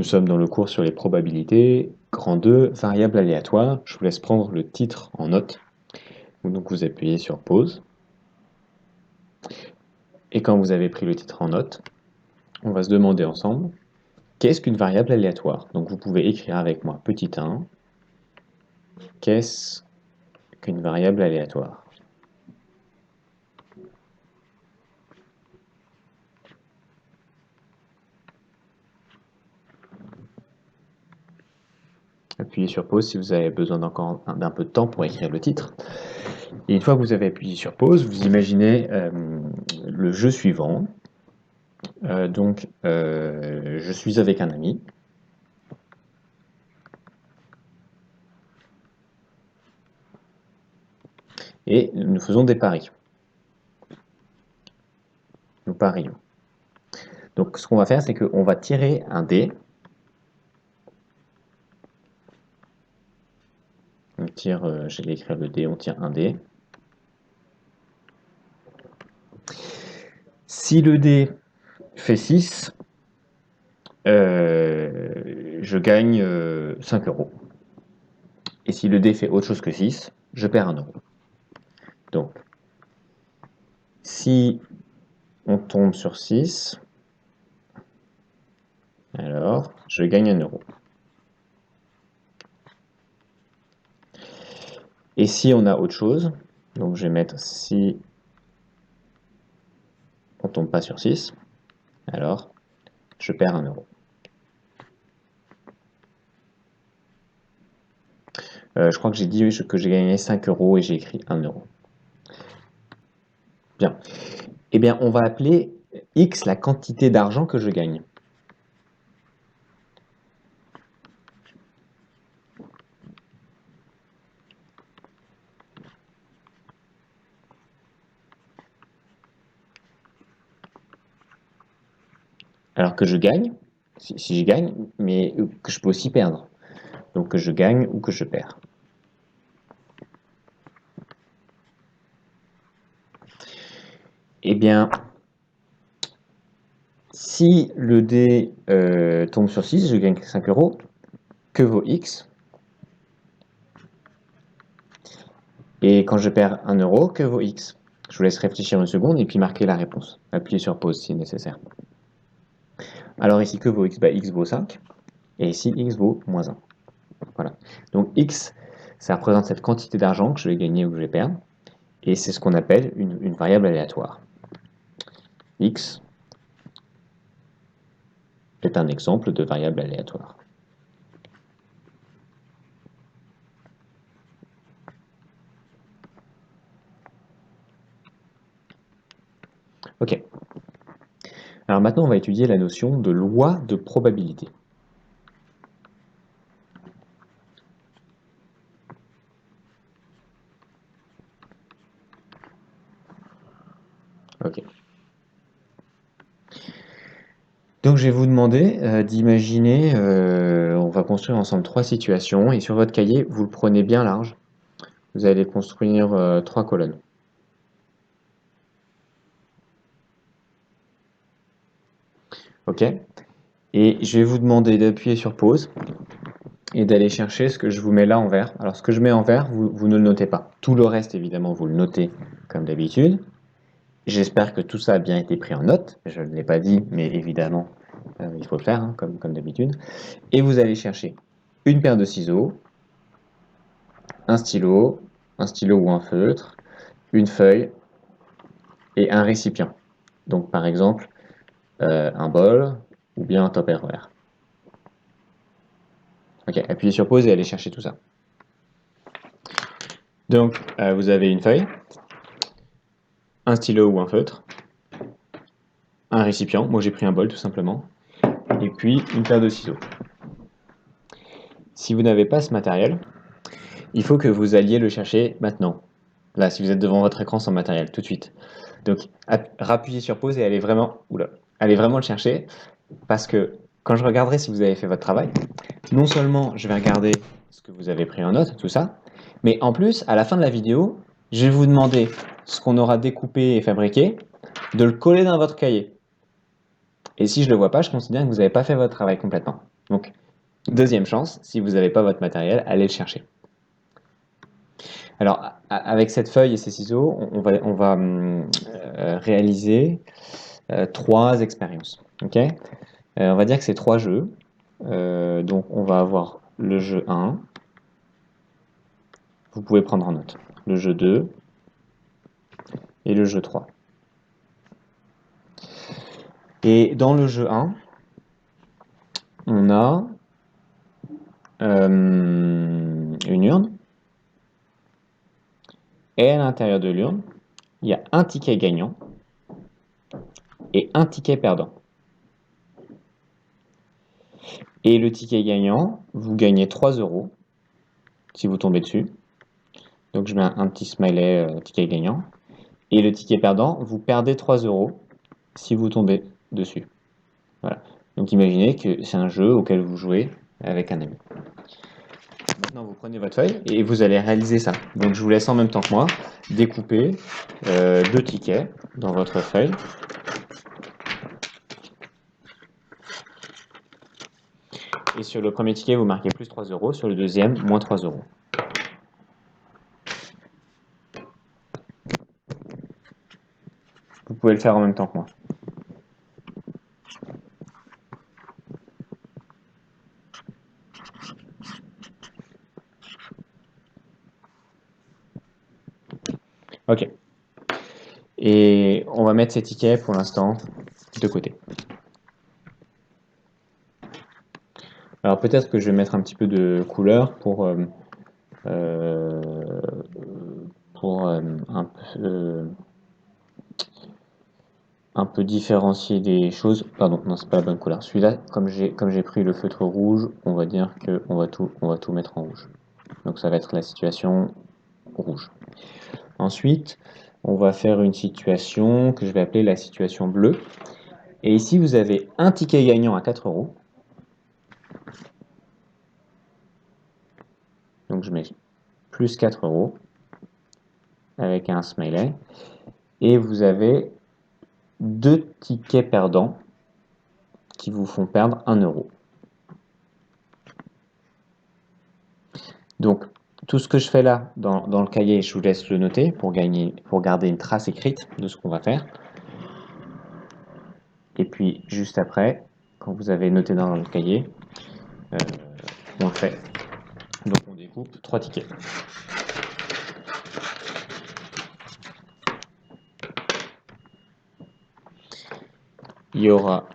Nous sommes dans le cours sur les probabilités, grand 2, variable aléatoire. Je vous laisse prendre le titre en note. Donc vous appuyez sur pause. Et quand vous avez pris le titre en note, on va se demander ensemble, qu'est-ce qu'une variable aléatoire? Donc vous pouvez écrire avec moi, petit 1, qu'est-ce qu'une variable aléatoire? Appuyez sur pause si vous avez besoin d'encore d'un peu de temps pour écrire le titre. Et une fois que vous avez appuyé sur pause, vous imaginez le jeu suivant. Je suis avec un ami. Et nous faisons des paris. Nous parions. Donc ce qu'on va faire, c'est qu'on va tirer un dé. On tire, je vais écrire le dé, on tire un dé. Si le dé fait 6, je gagne 5 euros. Et si le dé fait autre chose que 6, je perds 1 euro. Donc, si on tombe sur 6, alors je gagne 1 euro. Et si on a autre chose, donc je vais mettre si on ne tombe pas sur 6, alors je perds 1 euro. Je crois que j'ai dit que j'ai gagné 5 euros et j'ai écrit 1 euro. Bien. Eh bien, on va appeler X la quantité d'argent que je gagne. Alors que je gagne, si je gagne, mais que je peux aussi perdre. Donc que je gagne ou que je perds. Eh bien, si le dé tombe sur 6, je gagne 5 euros. Que vaut X? Et quand je perds 1 euro, que vaut X? Je vous laisse réfléchir une seconde et puis marquer la réponse. Appuyez sur pause si nécessaire. Alors ici, que vaut X? X vaut 5. Et ici, X vaut moins 1. Voilà. Donc X, ça représente cette quantité d'argent que je vais gagner ou que je vais perdre. Et c'est ce qu'on appelle une variable aléatoire. X est un exemple de variable aléatoire. Ok. Alors maintenant, on va étudier la notion de loi de probabilité. Ok. Donc je vais vous demander d'imaginer, on va construire ensemble 3 situations, et sur votre cahier, vous le prenez bien large. Vous allez construire 3 colonnes. Ok. Et je vais vous demander d'appuyer sur pause et d'aller chercher ce que je vous mets là en vert. Alors ce que je mets en vert, vous ne le notez pas. Tout le reste, évidemment, vous le notez comme d'habitude. J'espère que tout ça a bien été pris en note. Je ne l'ai pas dit, mais évidemment, il faut le faire, hein, comme d'habitude. Et vous allez chercher une paire de ciseaux, un stylo ou un feutre, une feuille et un récipient. Donc par exemple, un bol ou bien un Tupperware. Ok, appuyez sur pause et allez chercher tout ça. Donc vous avez une feuille, un stylo ou un feutre, un récipient, moi j'ai pris un bol tout simplement, et puis une paire de ciseaux. Si vous n'avez pas ce matériel, il faut que vous alliez le chercher maintenant. Là, si vous êtes devant votre écran sans matériel, tout de suite. Donc, rappuyez sur pause et allez vraiment le chercher, parce que quand je regarderai si vous avez fait votre travail, non seulement je vais regarder ce que vous avez pris en note, tout ça, mais en plus, à la fin de la vidéo, je vais vous demander ce qu'on aura découpé et fabriqué, de le coller dans votre cahier. Et si je ne le vois pas, je considère que vous n'avez pas fait votre travail complètement. Donc, deuxième chance, si vous n'avez pas votre matériel, allez le chercher. Alors, avec cette feuille et ces ciseaux, on va réaliser 3 expériences. Ok. On va dire que c'est 3 jeux. Donc, on va avoir le jeu 1. Vous pouvez prendre en note. Le jeu 2 et le jeu 3. Et dans le jeu 1, on a une urne. Et à l'intérieur de l'urne, il y a un ticket gagnant et un ticket perdant. Et le ticket gagnant, vous gagnez 3 euros si vous tombez dessus. Donc je mets un petit smiley ticket gagnant. Et le ticket perdant, vous perdez 3 euros si vous tombez dessus. Voilà. Donc imaginez que c'est un jeu auquel vous jouez avec un ami. Maintenant, vous prenez votre feuille et vous allez réaliser ça. Donc je vous laisse en même temps que moi découper 2 tickets dans votre feuille. Et sur le premier ticket, vous marquez plus 3 euros. Sur le deuxième, moins 3 euros. Vous pouvez le faire en même temps que moi. Ok. Et on va mettre ces tickets pour l'instant de côté. Alors peut-être que je vais mettre un petit peu de couleur pour un peu différencier des choses. Pardon, non, c'est pas la bonne couleur. Celui-là, comme j'ai pris le feutre rouge, on va dire qu'on va tout mettre en rouge. Donc ça va être la situation rouge. Ensuite, on va faire une situation que je vais appeler la situation bleue. Et ici, vous avez un ticket gagnant à 4 euros. Donc je mets plus 4 euros avec un smiley. Et vous avez 2 tickets perdants qui vous font perdre 1 euro. Donc, tout ce que je fais là dans le cahier, je vous laisse le noter pour garder une trace écrite de ce qu'on va faire. Et puis, juste après, quand vous avez noté dans le cahier, on le fait. Donc, on découpe 3 tickets. Il y aura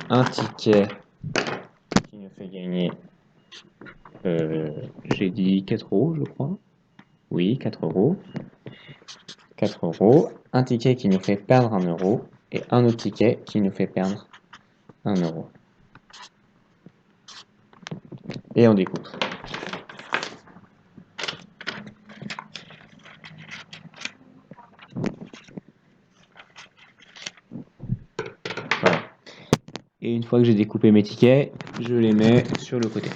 un ticket qui nous fait gagner, j'ai dit 4 euros, je crois. Oui, 4 euros. 4 euros. Un ticket qui nous fait perdre 1 euro. Et un autre ticket qui nous fait perdre 1 euro. Et on découpe. Voilà. Et une fois que j'ai découpé mes tickets, je les mets sur le côté.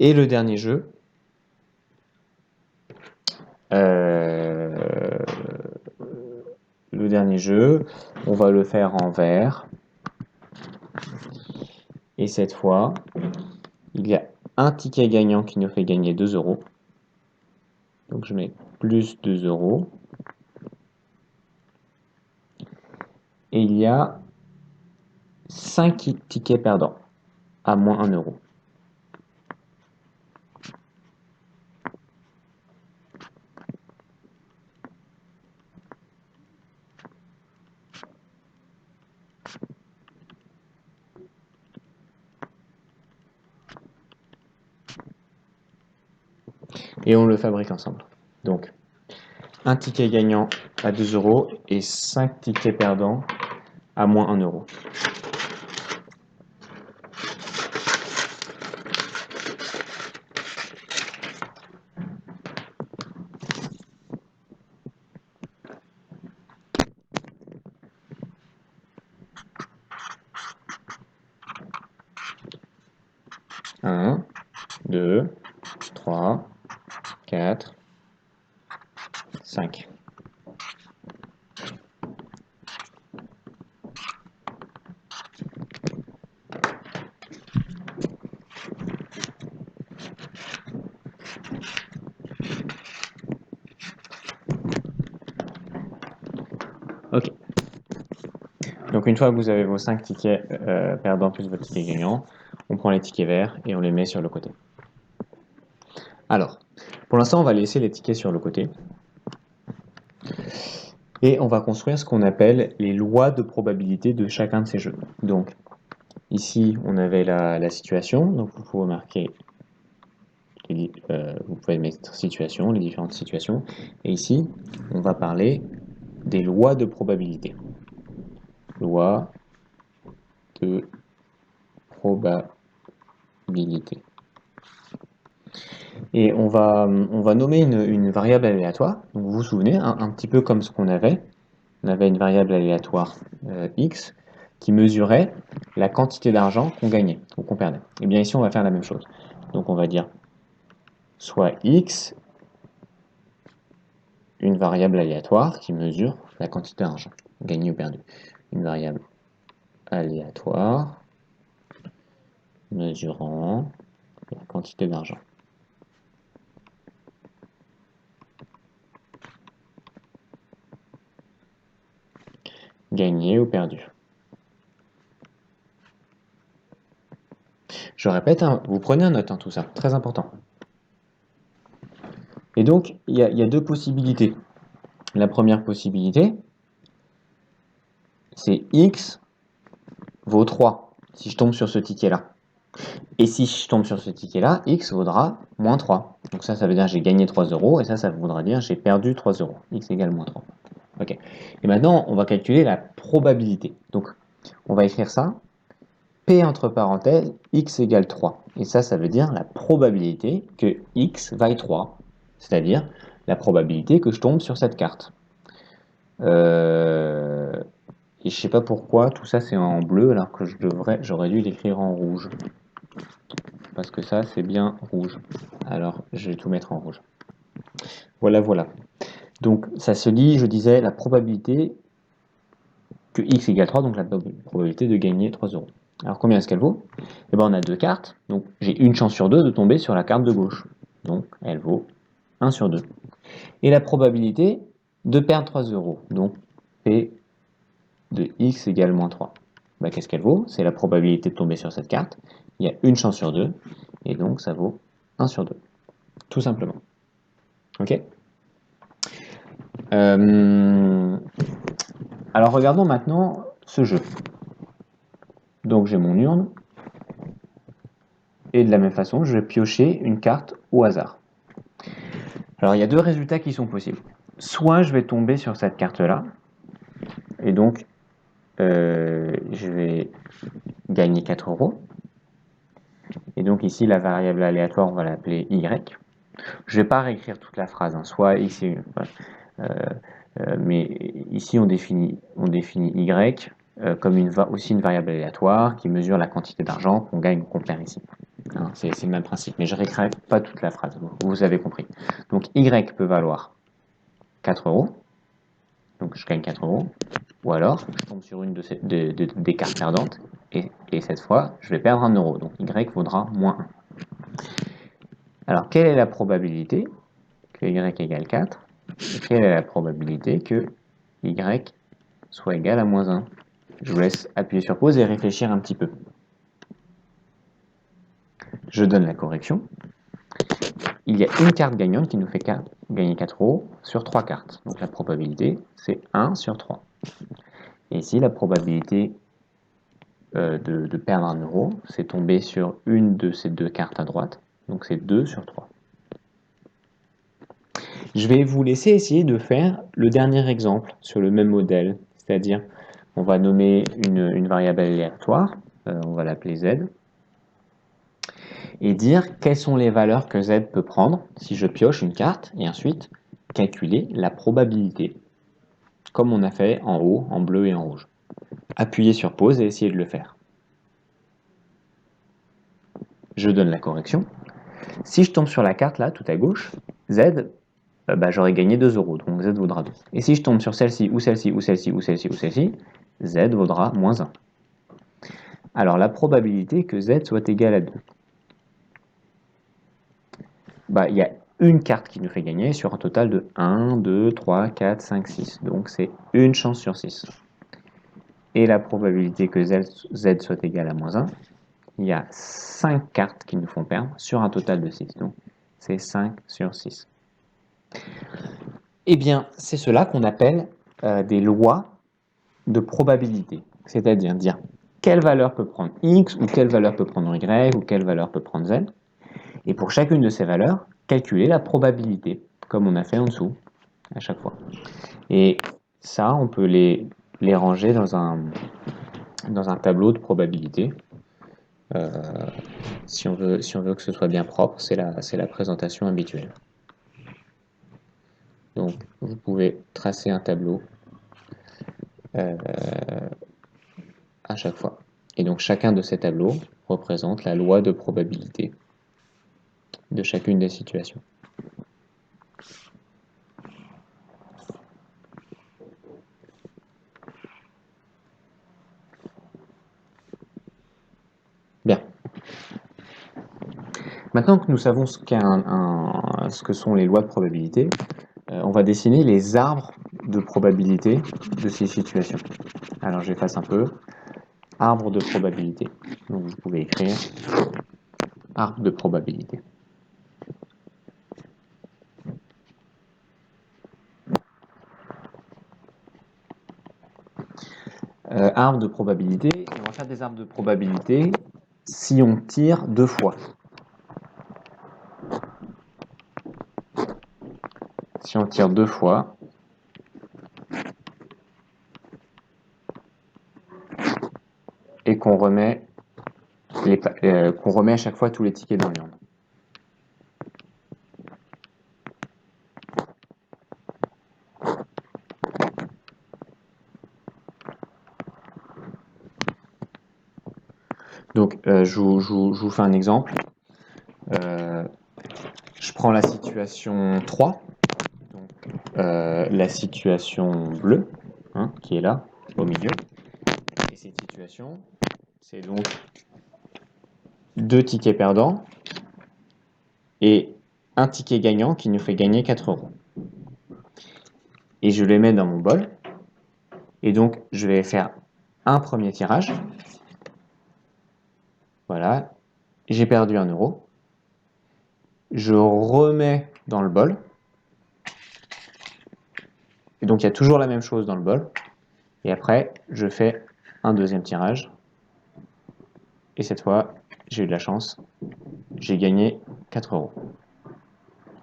Et le dernier jeu, on va le faire en vert. Et cette fois, il y a un ticket gagnant qui nous fait gagner 2 euros. Donc je mets plus 2 euros. Et il y a 5 tickets perdants à moins 1 euro. Et on le fabrique ensemble. Donc, un ticket gagnant à 2 euros et 5 tickets perdants à moins 1 euro. Un, 2, 3, 4, 5. une fois que vous avez vos 5 tickets perdants plus votre ticket gagnant, on prend les tickets verts et on les met sur le côté. Alors, pour l'instant, on va laisser les tickets sur le côté. Et on va construire ce qu'on appelle les lois de probabilité de chacun de ces jeux. Donc, ici, on avait la situation. Donc, vous pouvez marquer, vous pouvez mettre situation, les différentes situations. Et ici, on va parler des lois de probabilité. Loi de probabilité. Et on va nommer une variable aléatoire. Donc vous vous souvenez, un petit peu comme ce qu'on avait. On avait une variable aléatoire x qui mesurait la quantité d'argent qu'on gagnait ou qu'on perdait. Et bien ici, on va faire la même chose. Donc on va dire soit x, une variable aléatoire qui mesure la quantité d'argent gagné ou perdu. Une variable aléatoire mesurant la quantité d'argent. Gagné ou perdu. Je répète, hein, vous prenez un note, hein, tout ça, très important. Et donc, il y a deux possibilités. La première possibilité, c'est x vaut 3, si je tombe sur ce ticket-là. Et si je tombe sur ce ticket-là, x vaudra moins 3. Donc ça veut dire que j'ai gagné 3 euros, et ça voudra dire que j'ai perdu 3 euros. X égale moins 3. Ok. Et maintenant, on va calculer la probabilité. Donc, on va écrire ça. P entre parenthèses, x égale 3. Et ça veut dire la probabilité que x vaille 3. C'est-à-dire la probabilité que je tombe sur cette carte. Et je ne sais pas pourquoi tout ça c'est en bleu alors que j'aurais dû l'écrire en rouge. Parce que ça c'est bien rouge. Alors je vais tout mettre en rouge. Voilà, voilà. Donc ça se lit, je disais, la probabilité que x égale 3, donc la probabilité de gagner 3 euros. Alors combien est-ce qu'elle vaut? Eh bien on a deux cartes, donc j'ai une chance sur deux de tomber sur la carte de gauche. Donc elle vaut 1 sur 2. Et la probabilité de perdre 3 euros, donc P de x égale moins 3. Bah, qu'est-ce qu'elle vaut? C'est la probabilité de tomber sur cette carte. Il y a une chance sur deux, et donc ça vaut 1 sur 2. Tout simplement. Ok? Alors regardons maintenant ce jeu. Donc j'ai mon urne, et de la même façon, je vais piocher une carte au hasard. Alors il y a deux résultats qui sont possibles. Soit je vais tomber sur cette carte-là, et donc je vais gagner 4 euros. Et donc ici, la variable aléatoire, on va l'appeler y. Je ne vais pas réécrire toute la phrase, hein, soit x et mais ici on définit y comme aussi une variable aléatoire qui mesure la quantité d'argent qu'on gagne ou qu'on perd ici. Hein, c'est le même principe, mais je ne réécrirai pas toute la phrase, vous avez compris. Donc y peut valoir 4 euros, donc je gagne 4 euros, ou alors je tombe sur une des cartes perdantes, et cette fois je vais perdre 1 euro, donc y vaudra moins 1. Alors quelle est la probabilité que y égale 4? Et quelle est la probabilité que y soit égal à moins 1? Je vous laisse appuyer sur pause et réfléchir un petit peu. Je donne la correction. Il y a une carte gagnante qui nous fait gagner 4 euros sur 3 cartes. Donc la probabilité, c'est 1 sur 3. Et ici, la probabilité de perdre 1 euro, c'est tomber sur une de ces deux cartes à droite. Donc c'est 2 sur 3. Je vais vous laisser essayer de faire le dernier exemple sur le même modèle. C'est-à-dire, on va nommer une variable aléatoire, on va l'appeler z, et dire quelles sont les valeurs que z peut prendre si je pioche une carte, et ensuite calculer la probabilité, comme on a fait en haut, en bleu et en rouge. Appuyez sur pause et essayez de le faire. Je donne la correction. Si je tombe sur la carte là, tout à gauche, z, j'aurais gagné 2 euros, donc z vaudra 2. Et si je tombe sur celle-ci, ou celle-ci, ou celle-ci, ou celle-ci, ou celle-ci, z vaudra moins 1. Alors la probabilité que z soit égal à 2, il y a une carte qui nous fait gagner sur un total de 1, 2, 3, 4, 5, 6. Donc c'est une chance sur 6. et la probabilité que Z soit égal à -1, il y a 5 cartes qui nous font perdre sur un total de 6. Donc, c'est 5 sur 6. Eh bien, c'est cela qu'on appelle des lois de probabilité. C'est-à-dire dire quelle valeur peut prendre X, ou quelle valeur peut prendre Y, ou quelle valeur peut prendre Z. Et pour chacune de ces valeurs, calculer la probabilité, comme on a fait en dessous, à chaque fois. Et ça, on peut les ranger dans un tableau de probabilité. Si on veut que ce soit bien propre, c'est la présentation habituelle. Donc, vous pouvez tracer un tableau à chaque fois. Et donc, chacun de ces tableaux représente la loi de probabilité de chacune des situations. Bien. Maintenant que nous savons ce que sont les lois de probabilité, on va dessiner les arbres de probabilité de ces situations. Alors j'efface un peu. Arbre de probabilité. Donc vous pouvez écrire arbre de probabilité. Arbre de probabilité, on va faire des arbres de probabilité si on tire 2 fois. Si on tire 2 fois, et qu'on remet à chaque fois tous les tickets dans l'urne. Donc je vous fais un exemple. Je prends la situation 3, donc, la situation bleue, hein, qui est là, au milieu. Et cette situation, c'est donc 2 tickets perdants et un ticket gagnant qui nous fait gagner 4 euros. Et je les mets dans mon bol. Et donc, je vais faire un premier tirage. Voilà. J'ai perdu 1 euro. Je remets dans le bol. Et donc, il y a toujours la même chose dans le bol. Et après, je fais un deuxième tirage. Et cette fois, j'ai eu de la chance. J'ai gagné 4 euros.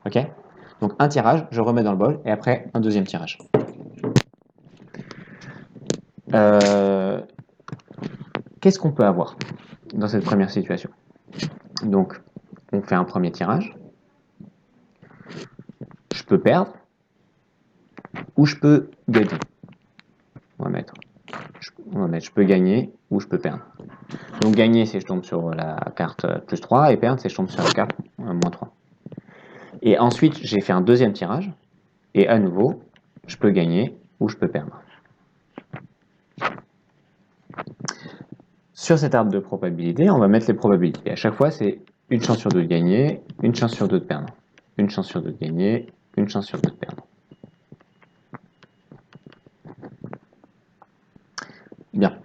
Ok? Donc, un tirage, je remets dans le bol. Et après, un deuxième tirage. Qu'est-ce qu'on peut avoir dans cette première situation? Donc, on fait un premier tirage. Je peux perdre ou je peux gagner. On va mettre je peux gagner ou je peux perdre. Donc gagner, c'est je tombe sur la carte plus 3 et perdre, c'est je tombe sur la carte moins 3. Et ensuite, j'ai fait un deuxième tirage et à nouveau, je peux gagner ou je peux perdre. Sur cet arbre de probabilité, on va mettre les probabilités. À chaque fois, c'est une chance sur deux de gagner, une chance sur deux de perdre. Une chance sur deux de gagner, une chance sur deux de perdre. Bien.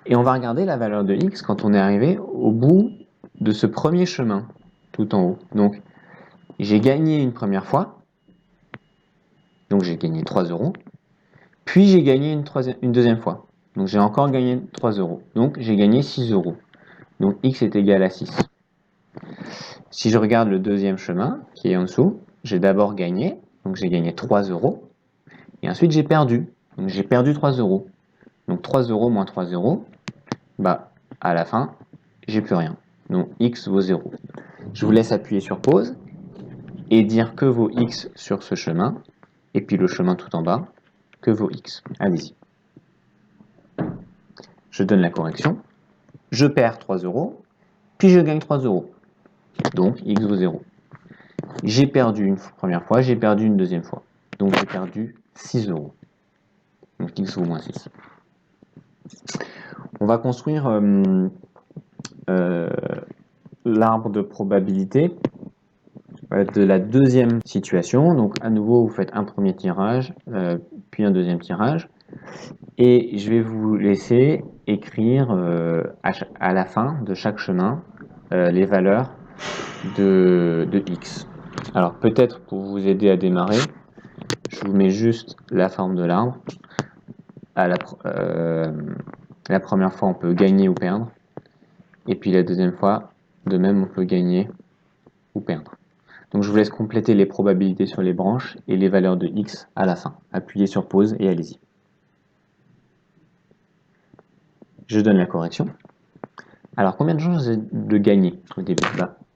Et on va regarder la valeur de x quand on est arrivé au bout de ce premier chemin, tout en haut. Donc, j'ai gagné une première fois, donc j'ai gagné 3 euros, puis j'ai gagné une deuxième fois, donc j'ai encore gagné 3 euros, donc j'ai gagné 6 euros. Donc x est égal à 6. Si je regarde le deuxième chemin, qui est en dessous, j'ai d'abord gagné, donc j'ai gagné 3 euros, et ensuite j'ai perdu, donc j'ai perdu 3 euros. Donc 3 euros moins 3 euros, bah, à la fin, j'ai plus rien. Donc x vaut 0. Je vous laisse appuyer sur pause et dire que vaut x sur ce chemin, et puis le chemin tout en bas, que vaut x. Allez-y. Je donne la correction. Je perds 3 euros, puis je gagne 3 euros. Donc x vaut 0. J'ai perdu une première fois, j'ai perdu une deuxième fois. Donc j'ai perdu 6 euros. Donc x vaut moins 6. On va construire l'arbre de probabilité de la deuxième situation. Donc à nouveau, vous faites un premier tirage, puis un deuxième tirage. Et je vais vous laisser écrire à la fin de chaque chemin les valeurs de x. Alors peut-être pour vous aider à démarrer, je vous mets juste la forme de l'arbre. La première fois, on peut gagner ou perdre. Et puis la deuxième fois, de même, on peut gagner ou perdre. Donc je vous laisse compléter les probabilités sur les branches et les valeurs de x à la fin. Appuyez sur pause et allez-y. Je donne la correction. Alors combien de chances de gagner au début?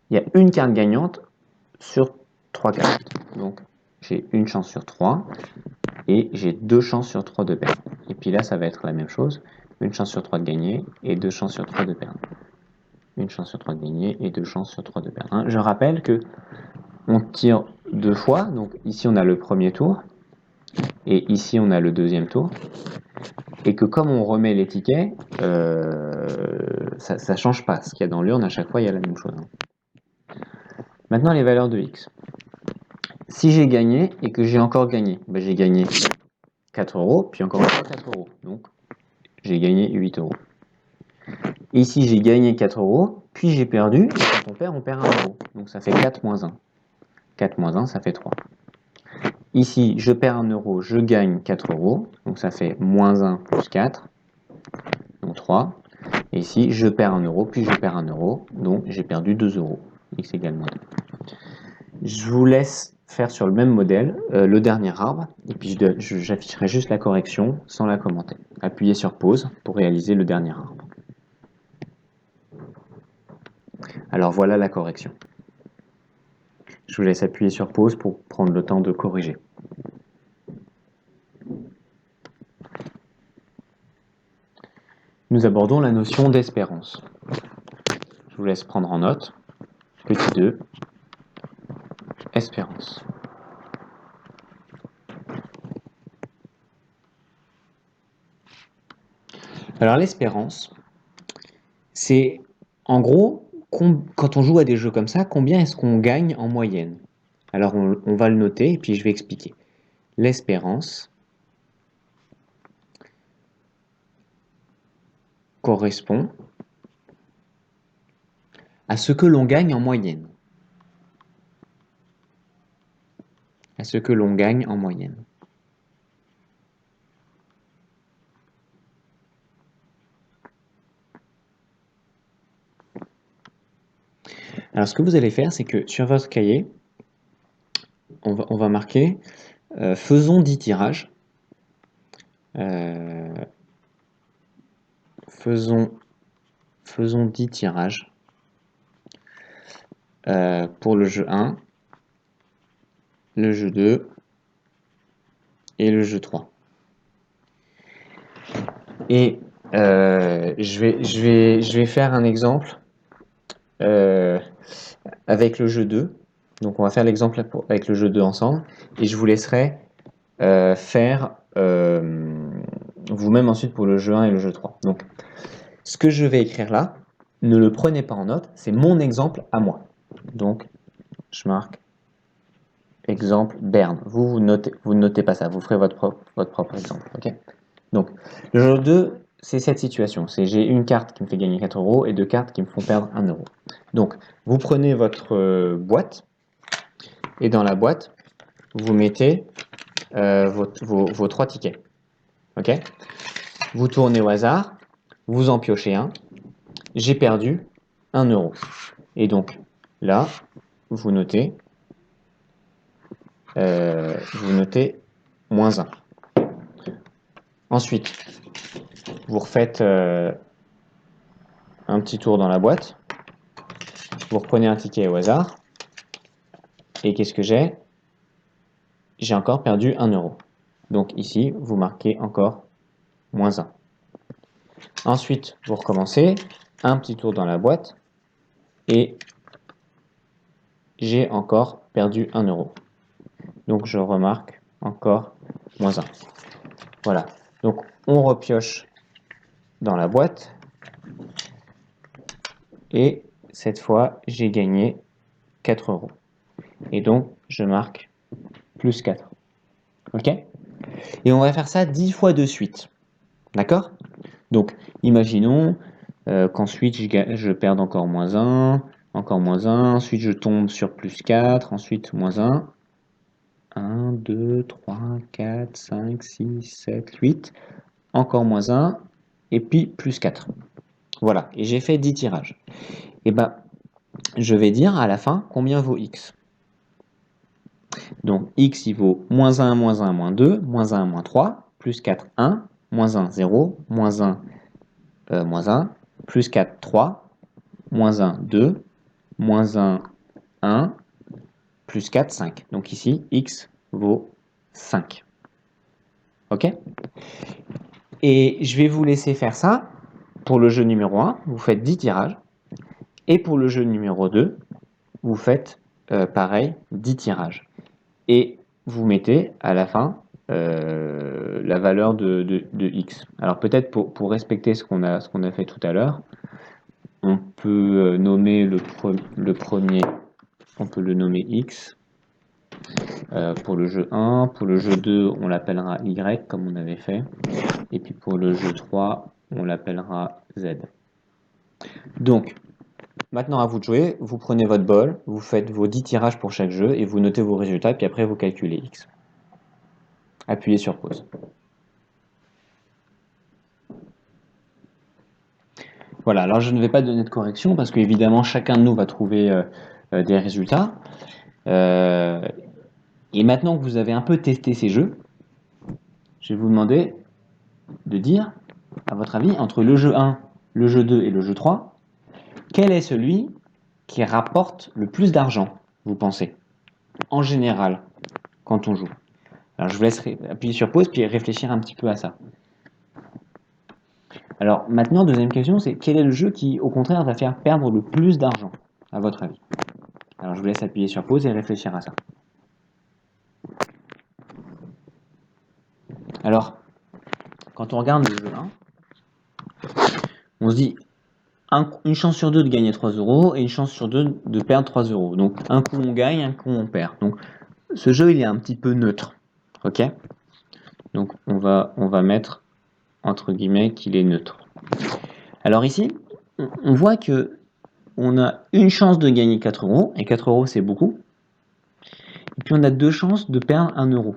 Il y a une carte gagnante sur 3 cartes. Donc j'ai une chance sur 3 et j'ai 2 chances sur 3 de perdre. Et puis là, ça va être la même chose. Une chance sur 3 de gagner et 2 chances sur 3 de perdre. Une chance sur 3 de gagner et 2 chances sur 3 de perdre. Je rappelle que on tire 2 fois. Donc ici, on a le premier tour. Et ici, on a le deuxième tour. Et que comme on remet les tickets, ça ne change pas. Ce qu'il y a dans l'urne, à chaque fois, il y a la même chose. Maintenant, les valeurs de x. Si j'ai gagné et que j'ai encore gagné, j'ai gagné 4 euros, puis encore une fois 4 euros. Donc, j'ai gagné 8 euros. Ici, j'ai gagné 4 euros, puis j'ai perdu. Et quand on perd 1 euro. Donc, ça fait 4 moins 1. 4 moins 1, ça fait 3. Ici, je perds 1 euro, je gagne 4 euros. Donc, ça fait moins 1 plus 4. Donc, 3. Et ici, je perds 1 euro, puis je perds 1 euro. Donc, j'ai perdu 2 euros. X égale moins 2. Je vous laisse faire sur le même modèle le dernier arbre. Et puis, j'afficherai juste la correction sans la commenter. Appuyez sur pause pour réaliser le dernier arbre. Alors, voilà la correction. Je vous laisse appuyer sur pause pour prendre le temps de corriger. Nous abordons la notion d'espérance. Je vous laisse prendre en note. Petit 2, espérance. Alors l'espérance, c'est en gros, quand on joue à des jeux comme ça, combien est-ce qu'on gagne en moyenne? Alors on va le noter et puis je vais expliquer. L'espérance correspond à ce que l'on gagne en moyenne. À ce que l'on gagne en moyenne. Alors ce que vous allez faire, c'est que sur votre cahier, on va marquer faisons 10 tirages. Faisons 10 tirages pour le jeu 1, le jeu 2 et le jeu 3. Et je vais faire un exemple avec le jeu 2. Donc on va faire l'exemple avec le jeu 2 ensemble. Et je vous laisserai faire vous-même ensuite pour le jeu 1 et le jeu 3. Donc ce que je vais écrire là, ne le prenez pas en note, c'est mon exemple à moi. Donc je marque exemple Berne. Vous ne notez pas ça, vous ferez votre propre exemple. Okay, donc, le jeu 2, c'est cette situation. C'est j'ai une carte qui me fait gagner 4 euros et 2 cartes qui me font perdre 1 euro. Donc, vous prenez votre boîte et dans la boîte, vous mettez vos 3 tickets. Ok, vous tournez au hasard, vous en piochez un. J'ai perdu 1 euro. Et donc, là, vous notez moins 1. Ensuite, vous refaites un petit tour dans la boîte. Vous reprenez un ticket au hasard. Et qu'est-ce que j'ai? J'ai encore perdu 1 euro. Donc ici, vous marquez encore moins 1. Ensuite, vous recommencez. Un petit tour dans la boîte. Et j'ai encore perdu 1 euro. Donc je remarque encore moins 1. Voilà. Donc on repioche dans la boîte. Et cette fois, j'ai gagné 4 euros. Et donc, je marque plus 4. Ok? Et on va faire ça 10 fois de suite. D'accord? Donc, imaginons qu'ensuite je perde encore encore moins 1, ensuite je tombe sur plus 4, ensuite moins 1. 1, 2, 3, 4, 5, 6, 7, 8, encore moins 1, et puis plus 4. Voilà, et j'ai fait 10 tirages. Et ben, je vais dire à la fin combien vaut x. Donc x, il vaut moins 1, moins 1, moins 2, moins 1, moins 3, plus 4, 1, moins 1, 0, moins 1, moins 1, plus 4, 3, moins 1, 2, moins 1, 1, plus 4, 5. Donc ici, x vaut 5. Ok? Et je vais vous laisser faire ça. Pour le jeu numéro 1, vous faites 10 tirages. Et pour le jeu numéro 2, vous faites pareil, 10 tirages. Et vous mettez à la fin la valeur de x. Alors peut-être pour respecter ce qu'on a fait tout à l'heure, on peut nommer le premier, on peut le nommer x. Pour le jeu 1, pour le jeu 2, on l'appellera y comme on avait fait. Et puis pour le jeu 3, on l'appellera z. Donc, maintenant à vous de jouer, vous prenez votre bol, vous faites vos 10 tirages pour chaque jeu et vous notez vos résultats, puis après vous calculez x. Appuyez sur pause. Voilà, alors je ne vais pas donner de correction parce qu'évidemment chacun de nous va trouver des résultats. Et maintenant que vous avez un peu testé ces jeux, je vais vous demander de dire, à votre avis, entre le jeu 1, le jeu 2 et le jeu 3, quel est celui qui rapporte le plus d'argent, vous pensez, en général, quand on joue? Alors je vous laisse appuyer sur pause puis réfléchir un petit peu à ça. Alors maintenant, deuxième question, c'est quel est le jeu qui, au contraire, va faire perdre le plus d'argent, à votre avis? Alors je vous laisse appuyer sur pause et réfléchir à ça. Alors, quand on regarde le jeu 1, on se dit une chance sur deux de gagner 3 euros et une chance sur deux de perdre 3 euros. Donc un coup on gagne, un coup on perd. Donc ce jeu il est un petit peu neutre. Ok? Donc on va mettre entre guillemets qu'il est neutre. Alors ici, on voit que on a une chance de gagner 4 euros, et 4 euros c'est beaucoup. Et puis on a deux chances de perdre 1 euro.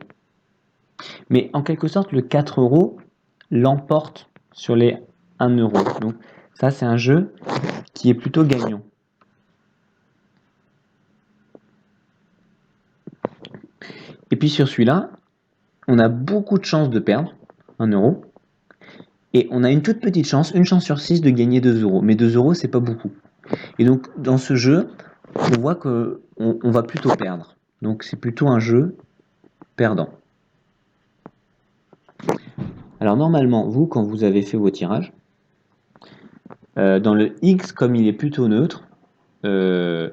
Mais en quelque sorte, le 4 euros l'emporte sur les 1 euro. Donc ça c'est un jeu qui est plutôt gagnant. Et puis sur celui-là, on a beaucoup de chances de perdre 1 euro. Et on a une toute petite chance, une chance sur 6 de gagner 2 euros. Mais 2 euros, c'est pas beaucoup. Et donc, dans ce jeu, on voit qu'on va plutôt perdre. Donc, c'est plutôt un jeu perdant. Alors, normalement, vous, quand vous avez fait vos tirages, dans le X, comme il est plutôt neutre, je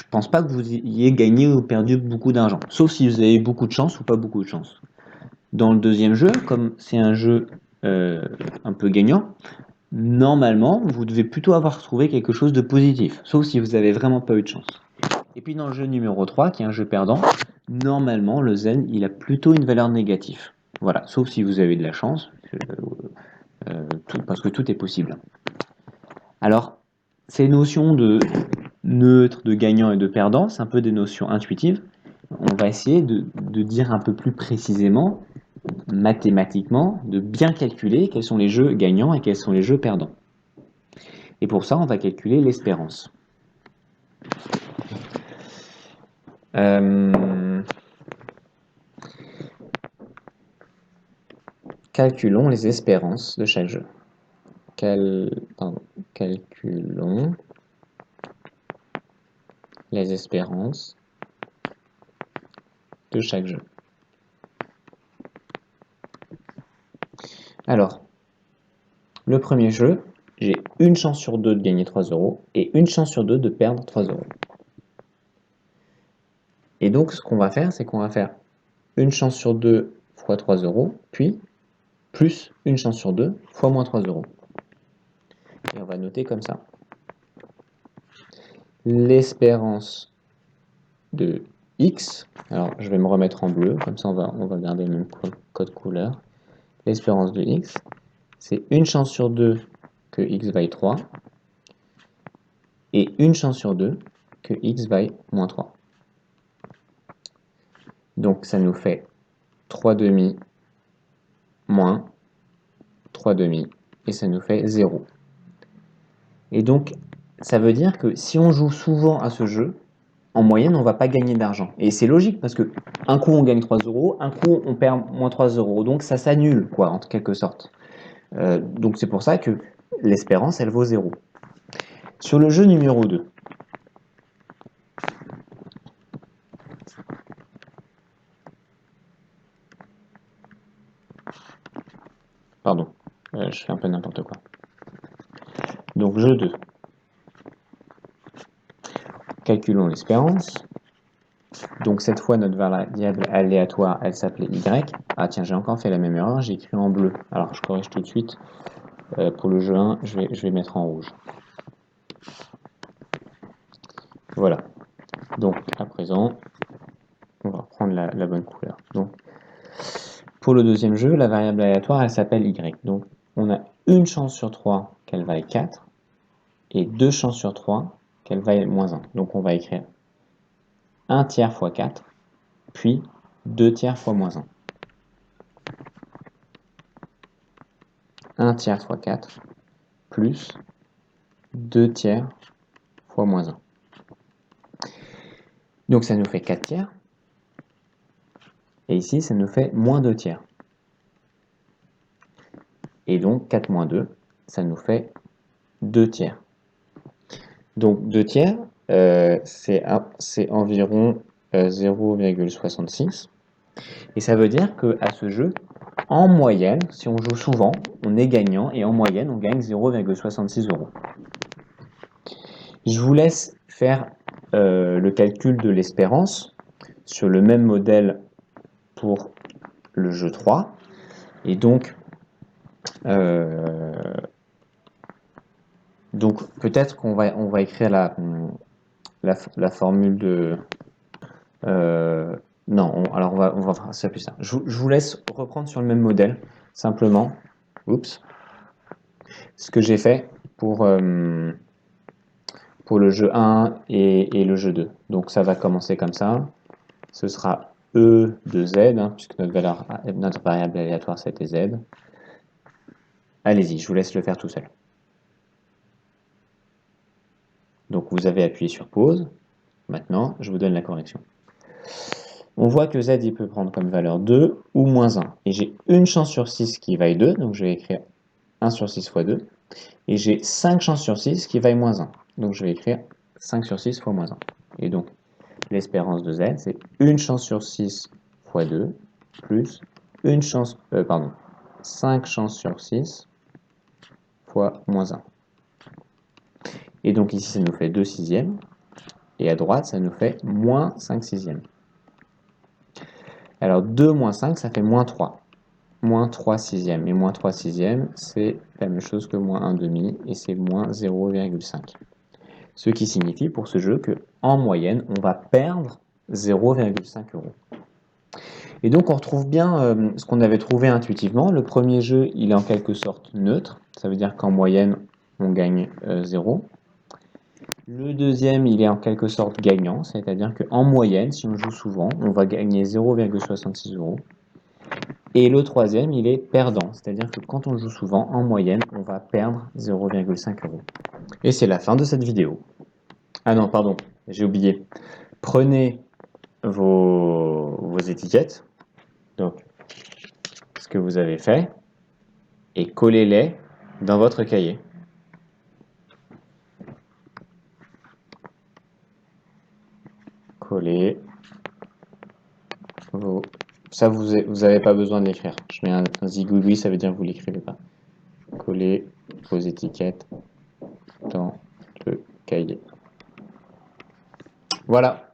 pense pas que vous ayez gagné ou perdu beaucoup d'argent. Sauf si vous avez beaucoup de chance ou pas beaucoup de chance. Dans le deuxième jeu, comme c'est un jeu un peu gagnant, normalement, vous devez plutôt avoir trouvé quelque chose de positif, sauf si vous avez vraiment pas eu de chance. Et puis dans le jeu numéro 3, qui est un jeu perdant, normalement, le zen, il a plutôt une valeur négative. Voilà, sauf si vous avez de la chance, parce que tout est possible. Alors, ces notions de neutre, de gagnant et de perdant, c'est un peu des notions intuitives. On va essayer de dire un peu plus précisément, mathématiquement, de bien calculer quels sont les jeux gagnants et quels sont les jeux perdants. Et pour ça, on va calculer l'espérance. Calculons les espérances de chaque jeu. Calculons les espérances de chaque jeu. Alors, le premier jeu, j'ai une chance sur deux de gagner 3 euros et une chance sur deux de perdre 3 euros. Et donc, ce qu'on va faire, c'est qu'on va faire une chance sur deux fois 3 euros, puis plus une chance sur deux fois moins 3 euros. Et on va noter comme ça. L'espérance de x, alors je vais me remettre en bleu, comme ça on va garder le même code couleur. l'espérance de x, c'est une chance sur 2 que x vaille 3, et une chance sur 2 que x vaille moins 3. Donc ça nous fait 3 demi moins 3 demi, et ça nous fait 0. Et donc, ça veut dire que si on joue souvent à ce jeu, en moyenne, on ne va pas gagner d'argent. Et c'est logique, parce que un coup, on gagne 3 euros, un coup, on perd moins 3 euros. Donc, ça s'annule, quoi, en quelque sorte. Donc, c'est pour ça que l'espérance, elle vaut 0. Sur le jeu numéro 2, pardon, je fais un peu n'importe quoi. Donc, jeu 2. Calculons l'espérance. Donc cette fois, notre variable aléatoire, elle s'appelait y. Ah tiens, j'ai encore fait la même erreur, j'ai écrit en bleu. Alors je corrige tout de suite. Pour le jeu 1, je vais mettre en rouge. Voilà. Donc à présent, on va reprendre la bonne couleur. Donc, pour le deuxième jeu, la variable aléatoire, elle s'appelle y. Donc on a une chance sur 3 qu'elle vaille 4 et deux chances sur 3 qu'elle vaille moins 1. Donc on va écrire 1 tiers fois 4, puis 2 tiers fois moins 1. 1 tiers fois 4, plus 2 tiers fois moins 1. Donc ça nous fait 4 tiers. Et ici, ça nous fait moins 2 tiers. Et donc 4 moins 2, ça nous fait 2 tiers. Donc 2 tiers, c'est environ 0,66. Et ça veut dire qu'à ce jeu, en moyenne, si on joue souvent, on est gagnant et en moyenne, on gagne 0,66 euros. Je vous laisse faire le calcul de l'espérance sur le même modèle pour le jeu 3. Et donc peut-être qu'on va écrire la formule de... non, alors on va faire ça plus ça. Je vous laisse reprendre sur le même modèle, simplement. Oups. Ce que j'ai fait pour le jeu 1 et le jeu 2. Donc ça va commencer comme ça. Ce sera E de Z, hein, puisque notre variable aléatoire c'était Z. Allez-y, je vous laisse le faire tout seul. Donc vous avez appuyé sur pause. Maintenant, je vous donne la correction. On voit que Z il peut prendre comme valeur 2 ou moins 1. Et j'ai une chance sur 6 qui vaille 2, donc je vais écrire 1 sur 6 fois 2. Et j'ai 5 chances sur 6 qui vaille moins 1. Donc je vais écrire 5 sur 6 fois moins 1. Et donc l'espérance de Z, c'est une chance sur 6 fois 2, plus 5 chances sur 6 fois moins 1. Et donc ici, ça nous fait 2 sixièmes. Et à droite, ça nous fait moins 5 sixièmes. Alors 2 moins 5, ça fait moins 3. Moins 3 sixièmes. Et moins 3 sixièmes, c'est la même chose que moins 1 demi, et c'est moins 0,5. Ce qui signifie pour ce jeu qu'en moyenne, on va perdre 0,5 euros. Et donc on retrouve bien ce qu'on avait trouvé intuitivement. Le premier jeu, il est en quelque sorte neutre. Ça veut dire qu'en moyenne, on gagne 0. Le deuxième, il est en quelque sorte gagnant, c'est-à-dire qu'en moyenne, si on joue souvent, on va gagner 0,66 euros. Et le troisième, il est perdant, c'est-à-dire que quand on joue souvent, en moyenne, on va perdre 0,5 euros. Et c'est la fin de cette vidéo. Ah non, pardon, j'ai oublié. Prenez vos étiquettes, donc ce que vous avez fait, et collez-les dans votre cahier. Collez vos... Ça, vous n'avez pas besoin de l'écrire. Je mets un zigouigoui, ça veut dire que vous ne l'écrivez pas. Collez vos étiquettes dans le cahier. Voilà.